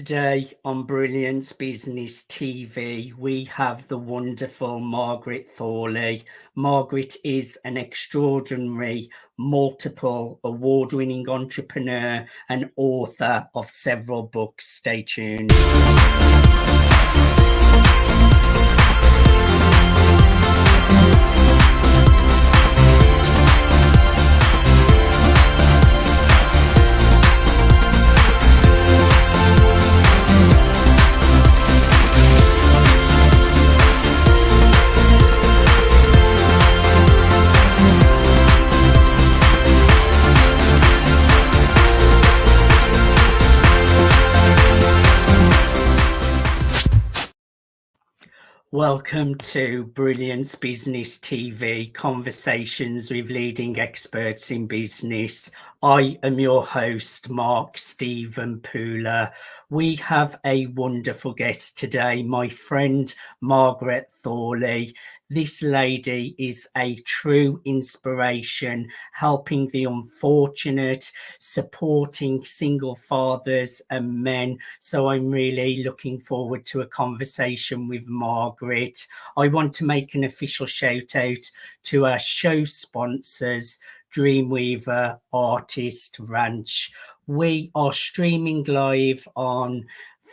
Today on Brilliance Business TV, we have the wonderful Margaret Thorli. Margaret is an extraordinary, multiple award-winning entrepreneur and author of several books. Stay tuned. Welcome to Brilliance Business TV, conversations with leading experts in business. I am your host, Mark Stephen Pooler. We have a wonderful guest today, my friend Margaret Thorli. This lady is a true inspiration, helping the unfortunate, supporting single fathers and men. So I'm really looking forward to a conversation with Margaret. I want to make an official shout out to our show sponsors, Dreamweaver Artist Ranch. We are streaming live on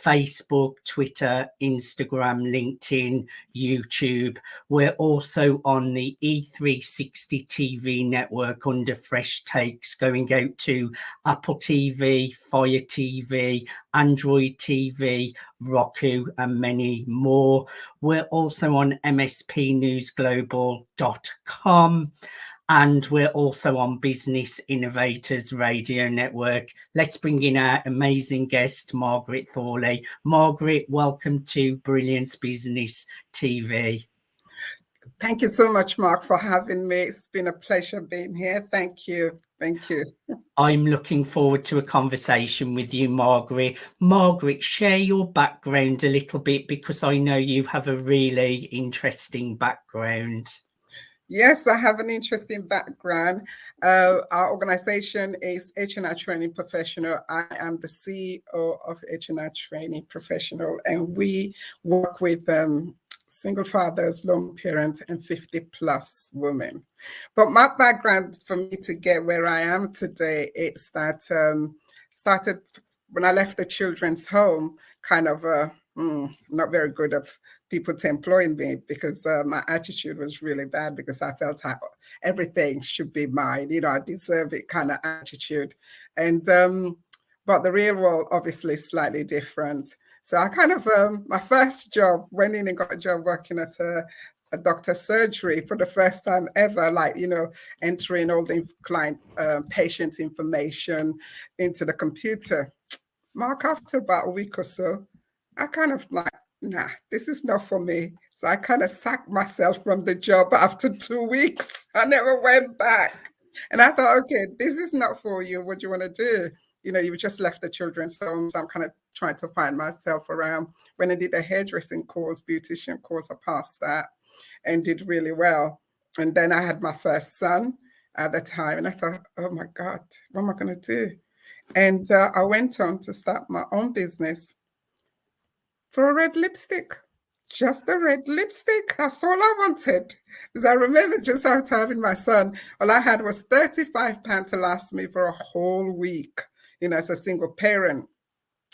Facebook, Twitter, Instagram, LinkedIn, YouTube. We're also on the E360 TV network under Fresh Takes, going out to Apple TV, Fire TV, Android TV, Roku, and many more. We're also on mspnewsglobal.com. And we're also on Business Innovators Radio Network. Let's bring in our amazing guest, Margaret Thorli. Margaret, welcome to Brilliance Business TV. Thank you so much, Mark, for having me. It's been a pleasure being here. Thank you. Thank you. I'm looking forward to a conversation with you, Margaret. Margaret, share your background a little bit, because I know you have a really interesting background. Yes, I have an interesting background. Our organization is H&R Training Professional. I am the CEO of H&R Training Professional, and we work with single fathers, lone parents, and 50+ women. But my background for me to get where I am today is that started when I left the children's home, kind of not very good of people to employ me, because my attitude was really bad, because I felt everything should be mine, I deserve it kind of attitude. And but the real world obviously is slightly different. So I kind of my first job, went in and got a job working at a doctor's surgery for the first time ever, entering all the client patient information into the computer. Mark, after about a week or so, I kind of nah, this is not for me. So I kind of sacked myself from the job after 2 weeks. I never went back. And I thought, okay, this is not for you. What do you want to do? You've just left the children's home. So I'm kind of trying to find myself around. When I did a hairdressing course, beautician course, I passed that and did really well. And then I had my first son at the time. And I thought, oh my God, what am I going to do? And I went on to start my own business for a red lipstick. Just a red lipstick. That's all I wanted. Because I remember just after having my son, all I had was £35 to last me for a whole week, as a single parent.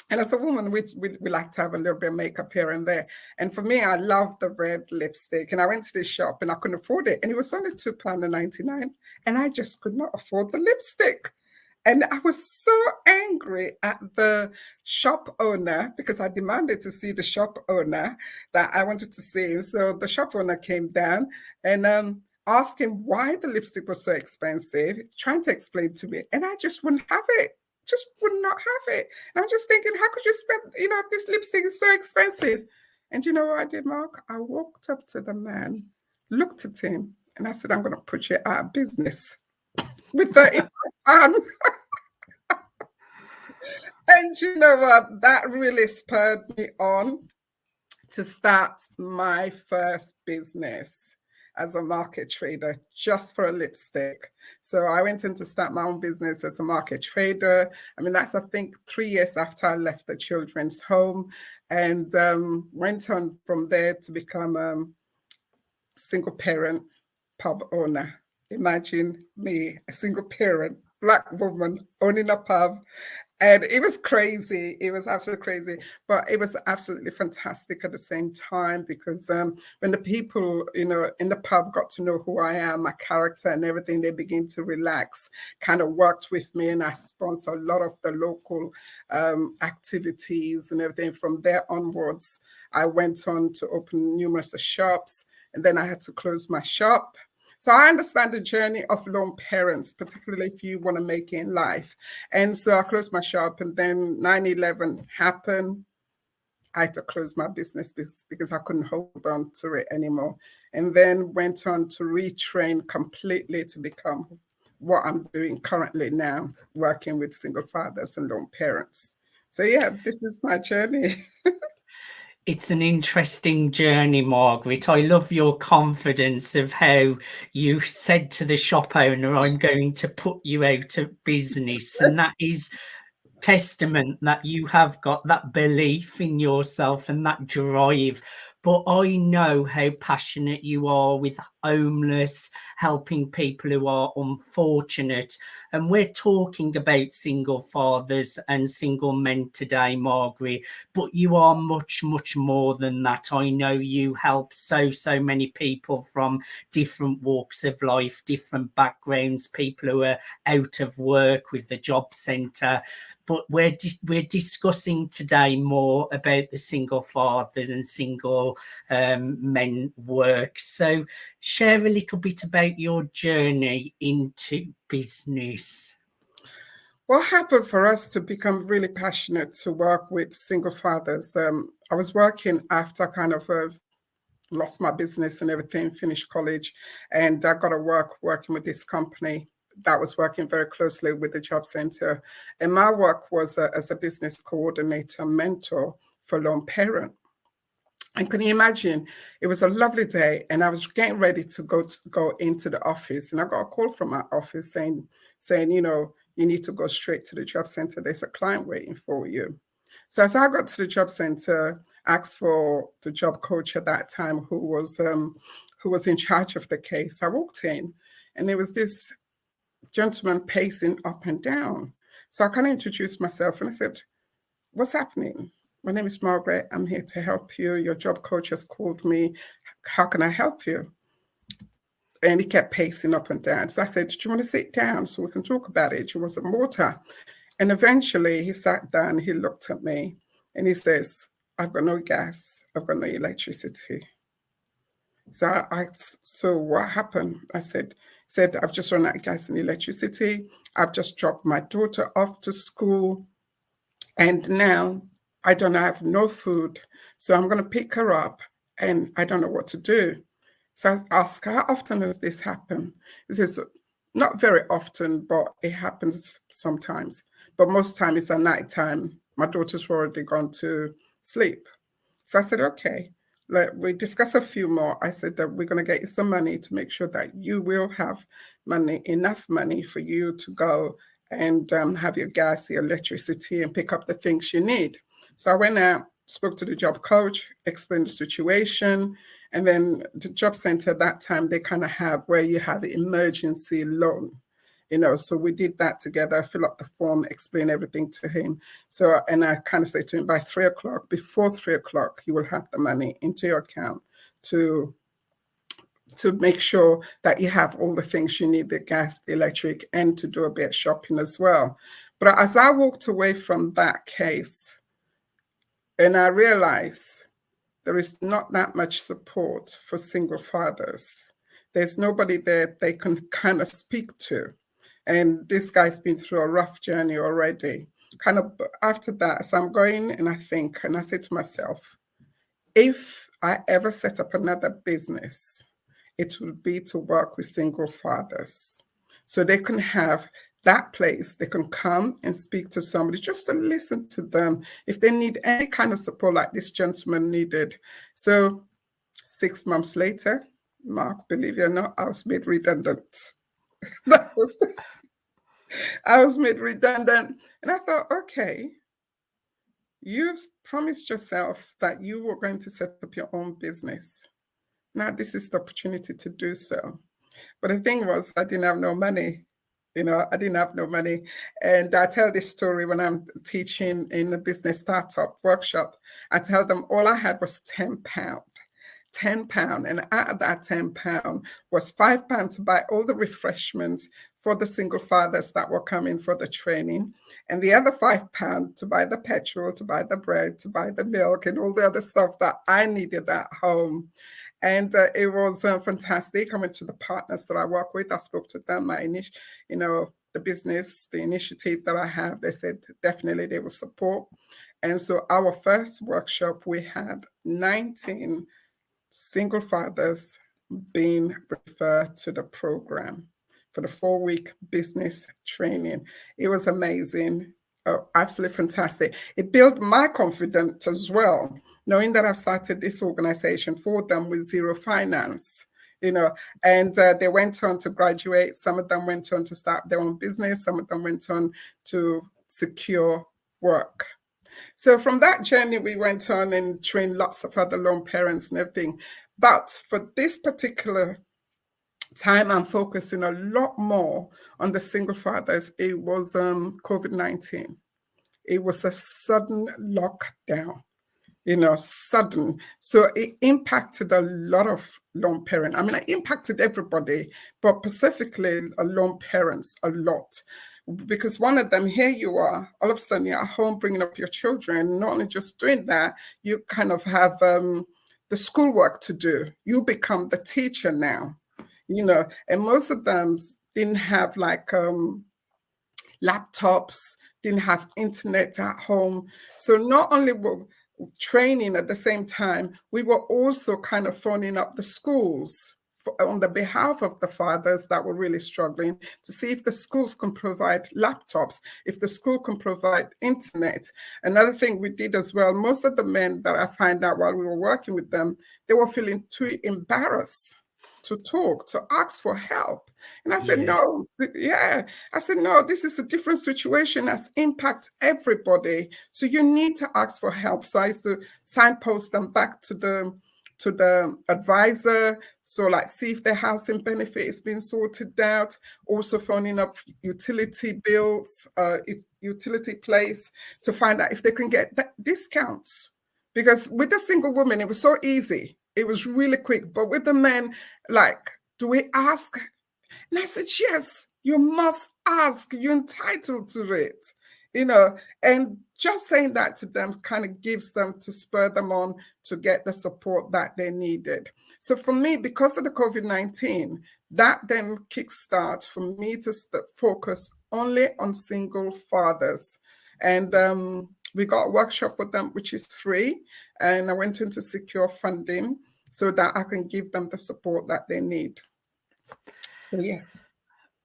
And as a woman, we like to have a little bit of makeup here and there. And for me, I love the red lipstick. And I went to the shop and I couldn't afford it. And it was only £2.99. And I just could not afford the lipstick. And I was so angry at the shop owner, because I demanded to see the shop owner, that I wanted to see him. So the shop owner came down and asked him why the lipstick was so expensive, trying to explain to me. And I just wouldn't have it, just would not have it. And I'm just thinking, how could you spend, this lipstick is so expensive. And you know what I did, Mark? I walked up to the man, looked at him, and I said, I'm going to put you out of business with £35. And you know what? That really spurred me on to start my first business. as a market trader just for a lipstick. So I went in to start my own business as a market trader. I mean, that's, I think, 3 years after I left the children's home, and went on from there to become a single parent pub owner. Imagine me, a single parent, Black woman owning a pub. And it was crazy. It was absolutely crazy, but it was absolutely fantastic at the same time, because when the people, you know, in the pub got to know who I am, my character and everything, they begin to relax, kind of worked with me, and I sponsor a lot of the local activities and everything. From there onwards, I went on to open numerous shops, and then I had to close my shop. So I understand the journey of lone parents, particularly if you want to make it in life. And so I closed my shop, and then 9/11 happened. I had to close my business because I couldn't hold on to it anymore. And then went on to retrain completely to become what I'm doing currently now, working with single fathers and lone parents. So yeah, this is my journey. It's an interesting journey, Margaret. I love your confidence of how you said to the shop owner, I'm going to put you out of business. And that is testament that you have got that belief in yourself and that drive. But I know how passionate you are with homeless, helping people who are unfortunate. And we're talking about single fathers and single men today, Margaret, but you are much, much more than that. I know you help so many people from different walks of life, different backgrounds, people who are out of work with the job centre. But we're discussing today more about the single fathers and single men work. So share a little bit about your journey into business. What happened for us to become really passionate to work with single fathers? I was working after kind of lost my business and everything, finished college, and I got to working with this company that was working very closely with the job center. And my work was as a business coordinator, mentor for lone parent. And can you imagine, it was a lovely day, and I was getting ready to go into the office, and I got a call from my office saying, you know, you need to go straight to the job center. There's a client waiting for you. So as I got to the job center, asked for the job coach at that time, who was in charge of the case. I walked in, and there was this gentleman pacing up and down. So I kind of introduced myself, and I said, "What's happening? My name is Margaret. I'm here to help you. Your job coach has called me. How can I help you?" And he kept pacing up and down. So I said, "Do you want to sit down so we can talk about it?" It was a mortar. And eventually he sat down, he looked at me, and he says, "I've got no gas, I've got no electricity." So I asked, "So what happened?" I said, "I've just run out of gas and electricity. I've just dropped my daughter off to school, and now I don't have no food. So I'm going to pick her up, and I don't know what to do." So I asked, "How often does this happen?" He says, "Not very often, but it happens sometimes. But most time it's at night time. My daughter's already gone to sleep." So I said, "Okay." We discussed a few more. I said that we're going to get you some money to make sure that you will have enough money for you to go and have your gas, your electricity, and pick up the things you need. So I went out, spoke to the job coach, explained the situation. And then the job center at that time, they kind of have where you have emergency loan. You know, so we did that together, fill up the form, explain everything to him. So, and I kind of say to him, by 3 o'clock, before 3 o'clock, you will have the money into your account to make sure that you have all the things you need, the gas, the electric, and to do a bit of shopping as well. But as I walked away from that case, and I realized there is not that much support for single fathers. There's nobody there they can kind of speak to. And this guy's been through a rough journey already. Kind of after that, so I'm going and I think, and I say to myself, if I ever set up another business, it would be to work with single fathers. So they can have that place, they can come and speak to somebody just to listen to them if they need any kind of support like this gentleman needed. So 6 months later, Mark, believe it or not, I was made redundant. I was made redundant. And I thought, okay, you've promised yourself that you were going to set up your own business. Now this is the opportunity to do so. But the thing was, I didn't have no money. I didn't have no money. And I tell this story when I'm teaching in a business startup workshop. I tell them all I had was £10. £10. And out of that £10 was £5 to buy all the refreshments for the single fathers that were coming for the training. And the other £5 to buy the petrol, to buy the bread, to buy the milk, and all the other stuff that I needed at home. And it was fantastic. I went to the partners that I work with. I spoke to them, the business, the initiative that I have. They said definitely they will support. And so our first workshop, we had 19 single fathers being referred to the program for the 4-week business training. It was amazing. Absolutely fantastic. It built my confidence as well, knowing that I've started this organization for them with zero finance, and they went on to graduate. Some of them went on to start their own business. Some of them went on to secure work. So from that journey, we went on and trained lots of other lone parents and everything. But for this particular time, I'm focusing a lot more on the single fathers. It was COVID-19. It was a sudden lockdown, sudden. So it impacted a lot of lone parents. I mean, it impacted everybody, but specifically lone parents a lot. Because one of them, here you are, all of a sudden you're at home bringing up your children. Not only just doing that, you kind of have the schoolwork to do. You become the teacher now. And most of them didn't have laptops, didn't have internet at home. So not only were training at the same time, we were also kind of phoning up the schools on the behalf of the fathers that were really struggling to see if the schools can provide laptops, if the school can provide internet. Another thing we did as well, most of the men that I find out while we were working with them, they were feeling too embarrassed to talk, to ask for help. And I said, no, I said, no, this is a different situation that's impact everybody. So you need to ask for help. So I used to signpost them back to the advisor. So see if their housing benefit is being sorted out. Also phoning up utility bills, utility place to find out if they can get discounts. Because with the single woman, it was so easy. It was really quick. But with the men, do we ask? And I said, yes, you must ask. You're entitled to it. And just saying that to them kind of gives them to spur them on to get the support that they needed. So for me, because of the COVID-19, that then kickstart for me to focus only on single fathers. And we got a workshop for them, which is free. And I went into secure funding so that I can give them the support that they need. So, yes.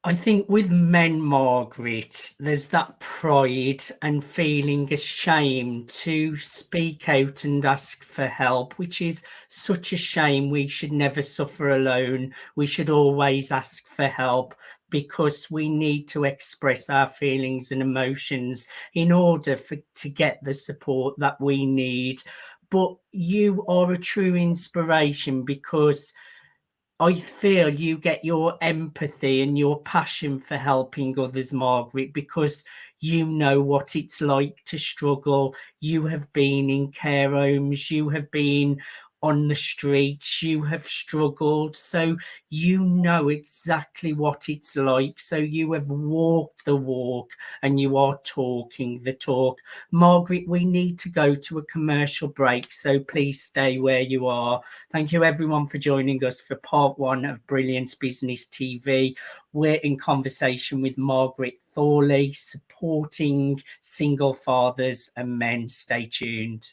I think with men, Margaret, there's that pride and feeling ashamed to speak out and ask for help, which is such a shame. We should never suffer alone. We should always ask for help, because we need to express our feelings and emotions in order to get the support that we need. But you are a true inspiration, because I feel you get your empathy and your passion for helping others, Margaret, because you know what it's like to struggle. You have been in care homes, you have been on the streets, you have struggled, so you know exactly what it's like. So you have walked the walk and you are talking the talk. Margaret, we need to go to a commercial break, so please stay where you are. Thank you everyone for joining us for part 1 of Brilliance Business TV. We're in conversation with Margaret Thorli, supporting single fathers and men. Stay tuned.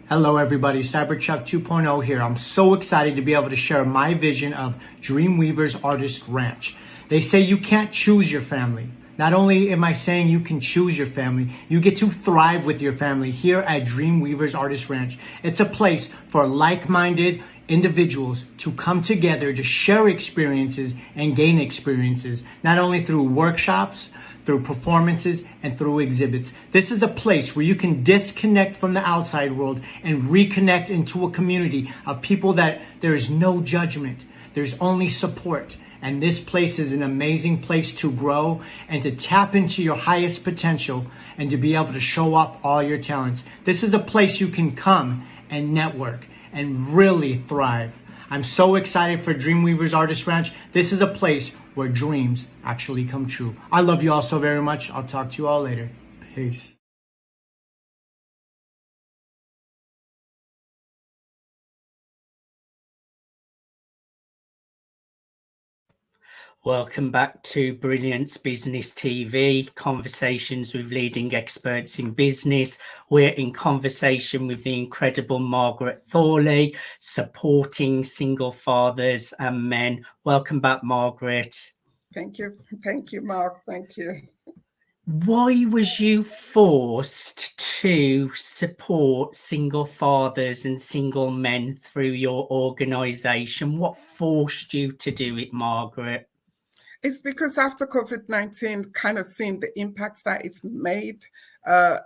Hello everybody, Cyberchuck 2.0 here. I'm so excited to be able to share my vision of Dreamweavers Artist Ranch. They say you can't choose your family, Not only am I saying you can choose your family, you get to thrive with your family here at Dreamweavers Artist Ranch. It's a place for like-minded individuals to come together to share experiences and gain experiences, not only through workshops, through performances, and through exhibits. This is a place where you can disconnect from the outside world and reconnect into a community of people that there is no judgment. There's only support. And this place is an amazing place to grow and to tap into your highest potential and to be able to show off all your talents. This is a place you can come and network and really thrive. I'm so excited for Dreamweavers Artist Ranch. This is a place where dreams actually come true. I love you all so very much. I'll talk to you all later. Peace. Welcome back to Brilliance Business TV, conversations with leading experts in business. We're in conversation with the incredible Margaret Thorli, supporting single fathers and men. Welcome back, Margaret. Thank you. Thank you, Mark. Thank you. Why was you forced to support single fathers and single men through your organisation? What forced you to do it, Margaret? It's because after COVID-19, kind of seeing the impacts that it's made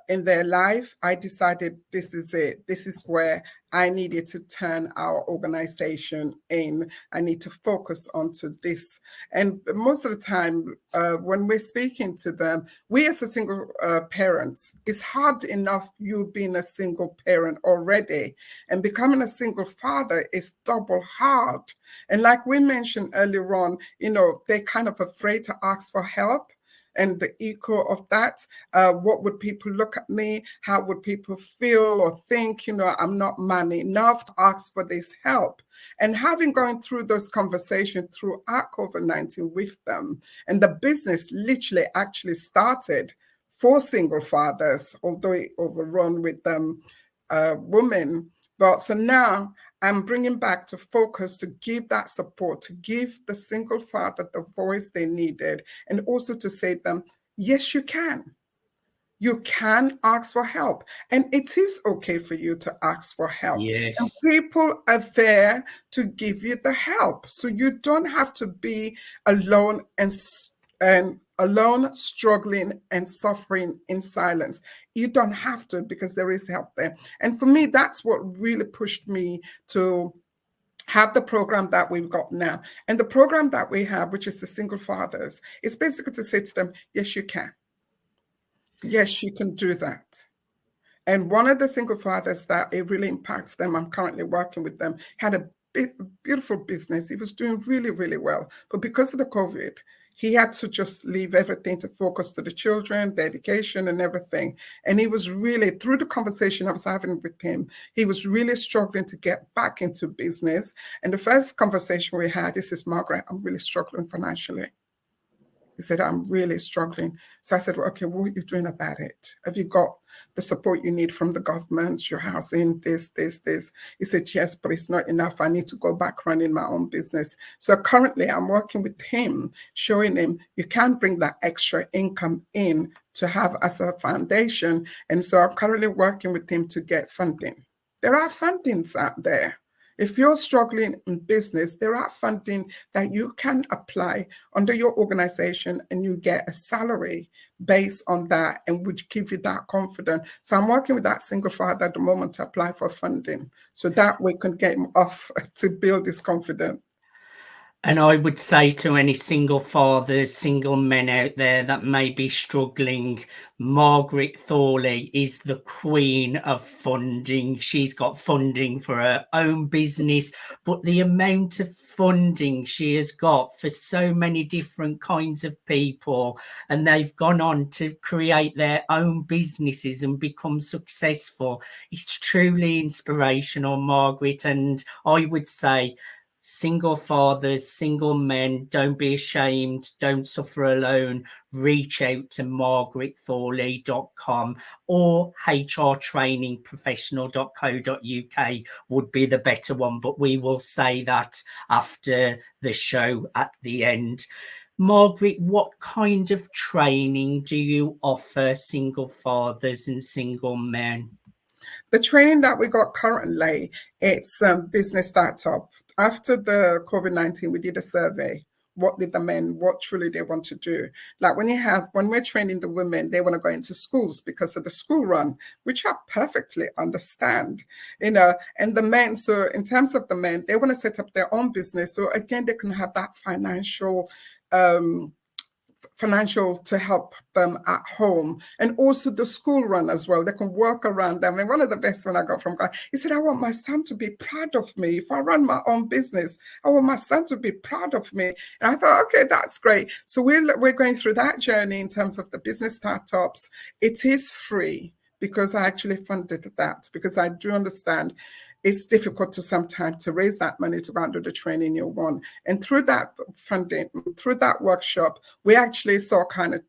in their life, I decided this is it. This is where I needed to turn our organization in. I need to focus onto this. And most of the time, when we're speaking to them, we as a single parent, it's hard enough you being a single parent already. And becoming a single father is double hard. And like we mentioned earlier on, they're kind of afraid to ask for help. And the echo of that, what would people look at me? How would people feel or think? I'm not man enough to ask for this help. And having gone through those conversations throughout COVID-19 with them, and the business literally actually started for single fathers, although it overrun with women. But so now I'm bringing back to focus to give that support, to give the single father the voice they needed, and also to say to them, yes, you can. You can ask for help. And it is okay for you to ask for help. Yes. And people are there to give you the help. So you don't have to be alone and alone, struggling and suffering in silence. You don't have to, because there is help there. And for me, that's what really pushed me to have the program that we've got now. And the program that we have, which is the single fathers, is basically to say to them, yes, you can. Yes, you can do that. And one of the single fathers that it really impacts them, I'm currently working with them, had a beautiful business. He was doing really, really well. But because of the COVID, he had to just leave everything to focus to the children, the education and everything. And he was really, through the conversation I was having with him, he was really struggling to get back into business. And the first conversation we had, he says, Margaret, I'm really struggling financially. He said, I'm really struggling. So I said, well, okay, what are you doing about it? Have you got the support you need from the government, your housing, this? He said, yes, but it's not enough. I need to go back running my own business. So currently I'm working with him, showing him you can bring that extra income in to have as a foundation. And so I'm currently working with him to get funding. There are fundings out there. If you're struggling in business, there are funding that you can apply under your organization and you get a salary based on that, and which give you that confidence. So I'm working with that single father at the moment to apply for funding so that we can get him off to build his confidence. And I would say to any single fathers, single men out there that may be struggling, Margaret Thorli is the queen of funding. She's got funding for her own business, but the amount of funding she has got for so many different kinds of people, and they've gone on to create their own businesses and become successful. It's truly inspirational, Margaret. And I would say, single fathers, single men, don't be ashamed, don't suffer alone. Reach out to margaretthorli.com or hrtrainingprofessional.co.uk would be the better one, but we will say that after the show at the end. Margaret, what kind of training do you offer single fathers and single men? The training that we got currently, it's business startup. After the COVID-19, we did a survey. What did the men, what truly they want to do? Like when we're training the women, they want to go into schools because of the school run, which I perfectly understand, and the men, so in terms of the men, they want to set up their own business. So again, they can have that financial to help them at home, and also the school run as well. They can work around them. And one of the best one I got from God, he said, I want my son to be proud of me. If I run my own business, I want my son to be proud of me. And I thought, okay, that's great. So we're going through that journey in terms of the business startups. It is free because I actually funded that, because I do understand it's difficult to sometimes to raise that money to go and do the training you want. And through that funding, through that workshop, we actually saw kind of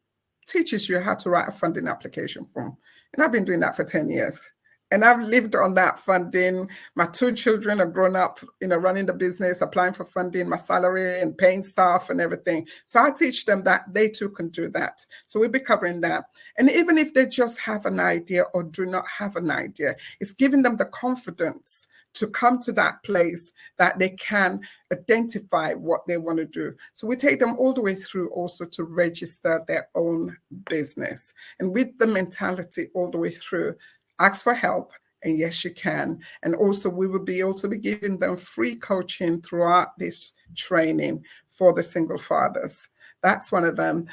teaches you how to write a funding application form. And I've been doing that for 10 years. And I've lived on that funding. My 2 children are grown up, running the business, applying for funding, my salary and paying staff and everything. So I teach them that they too can do that. So we'll be covering that. And even if they just have an idea or do not have an idea, it's giving them the confidence to come to that place that they can identify what they want to do. So we take them all the way through also to register their own business. And with the mentality all the way through, ask for help, and yes, you can. And also we will be giving them free coaching throughout this training for the single fathers. That's one of them.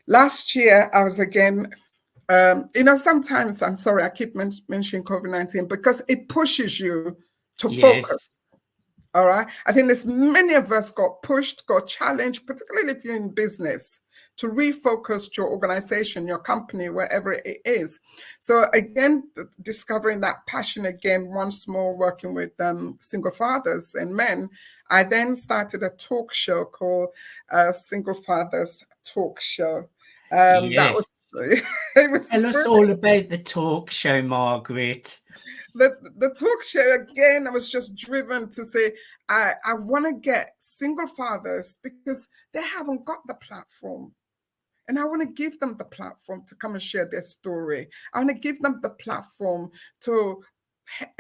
Last year, I was again, sometimes, I'm sorry, I keep mentioning COVID-19 because it pushes you to focus. All right. I think there's many of us got pushed, got challenged, particularly if you're in business, to refocus your organization, your company, wherever it is. So again, discovering that passion again, once more, working with single fathers and men, I then started a talk show called Single Fathers Talk Show. That was, it was Tell us all about the talk show, Margaret. The talk show, again, I was just driven to say, I want to get single fathers because they haven't got the platform. And I want to give them the platform to come and share their story. I want to give them the platform to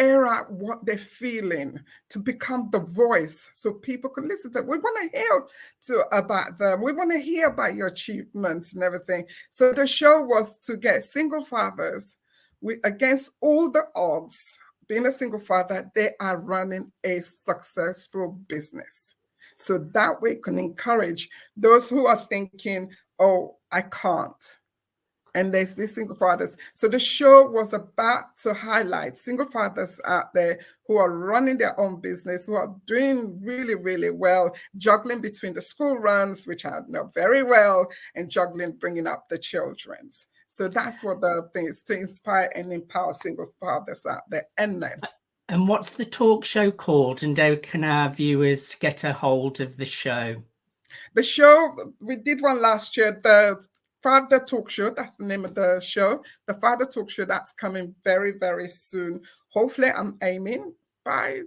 air out what they're feeling, to become the voice so people can listen to it. We want to hear about them. We want to hear about your achievements and everything. So the show was to get single fathers against all the odds. Being a single father, they are running a successful business. So that way can encourage those who are thinking, oh, I can't. And there's these single fathers. So the show was about to highlight single fathers out there who are running their own business, who are doing really, really well, juggling between the school runs, which I know very well, and juggling bringing up the children's. So that's what the thing is, to inspire and empower single fathers out there and men. And what's the talk show called, and how can our viewers get a hold of the show? The show, we did one last year, the Father Talk Show, that's the name of the show. The Father Talk Show, that's coming very, very soon. Hopefully, I'm aiming by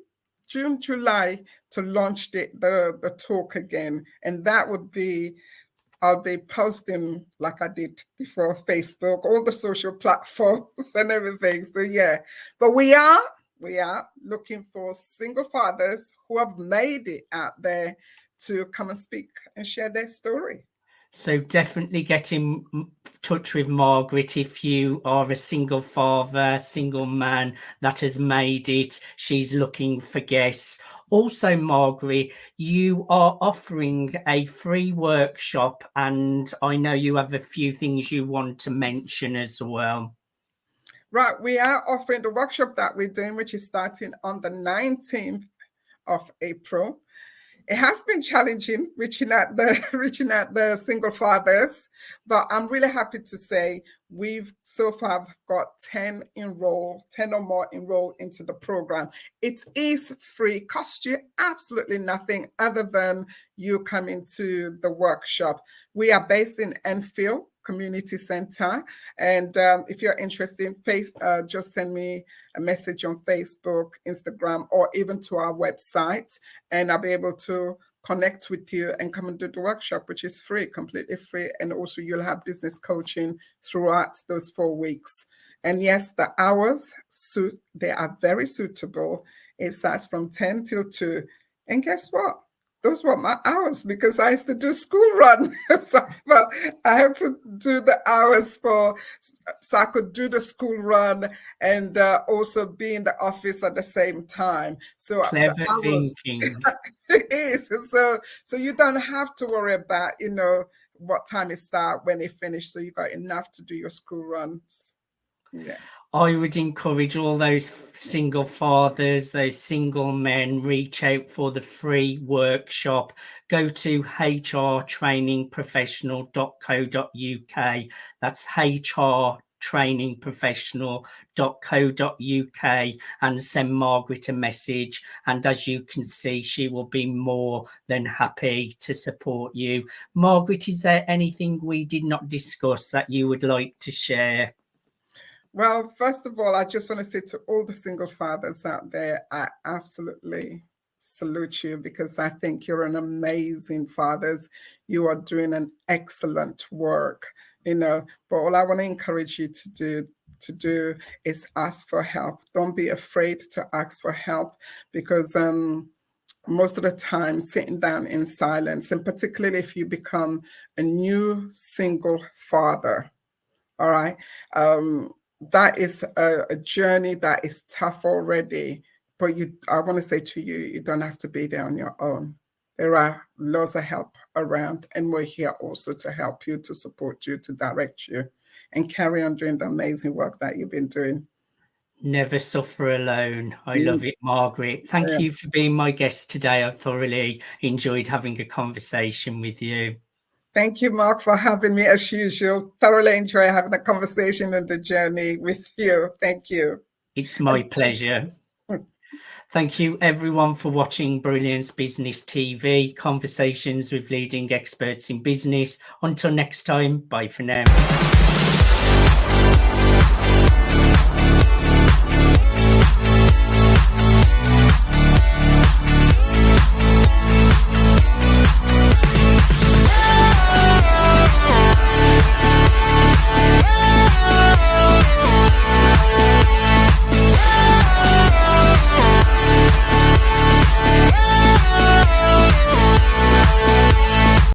June, July to launch the talk again. And that would be, I'll be posting like I did before Facebook, all the social platforms and everything. So yeah, but we are looking for single fathers who have made it out there to come and speak and share their story. So definitely get in touch with Margaret if you are a single father, single man that has made it. She's looking for guests. Also, Margaret, you are offering a free workshop, and I know you have a few things you want to mention as well. Right, we are offering the workshop that we're doing, which is starting on the 19th of April. It has been challenging reaching out the single fathers, but I'm really happy to say we've so far got 10 or more enrolled into the program. It is free, costs you absolutely nothing other than you coming to the workshop. We are based in Enfield Community Center, and if you're interested in just send me a message on Facebook, Instagram, or even to our website, and I'll be able to connect with you and come and do the workshop, which is free, completely free. And also you'll have business coaching throughout those 4 weeks. And yes, the hours they are very suitable. It starts from 10 till 2. And guess what? Those were my hours because I used to do school run. So I had to do the hours so I could do the school run and also be in the office at the same time. So Clever the hours, thinking. it is. So you don't have to worry about, what time it start, when it finish. So you got enough to do your school runs. Yes. I would encourage all those single fathers, those single men, reach out for the free workshop. Go to hrtrainingprofessional.co.uk. That's hrtrainingprofessional.co.uk, and send Margaret a message. And as you can see, she will be more than happy to support you. Margaret, is there anything we did not discuss that you would like to share? Well, first of all, I just want to say to all the single fathers out there, I absolutely salute you because I think you're an amazing fathers. You are doing an excellent work, But all I want to encourage you to do is ask for help. Don't be afraid to ask for help because most of the time sitting down in silence, and particularly if you become a new single father, all right, that is a journey that is tough already, but I want to say to you, you don't have to be there on your own. There are lots of help around, and we're here also to help you, to support you, to direct you, and carry on doing the amazing work that you've been doing. Never suffer alone. I love it, Margaret. Thank you for being my guest today. I thoroughly enjoyed having a conversation with you. Thank you, Mark, for having me as usual. Thoroughly enjoy having a conversation and the journey with you. Thank you. It's my pleasure. Thank you, everyone, for watching Brilliance Business TV, conversations with leading experts in business. Until next time, bye for now.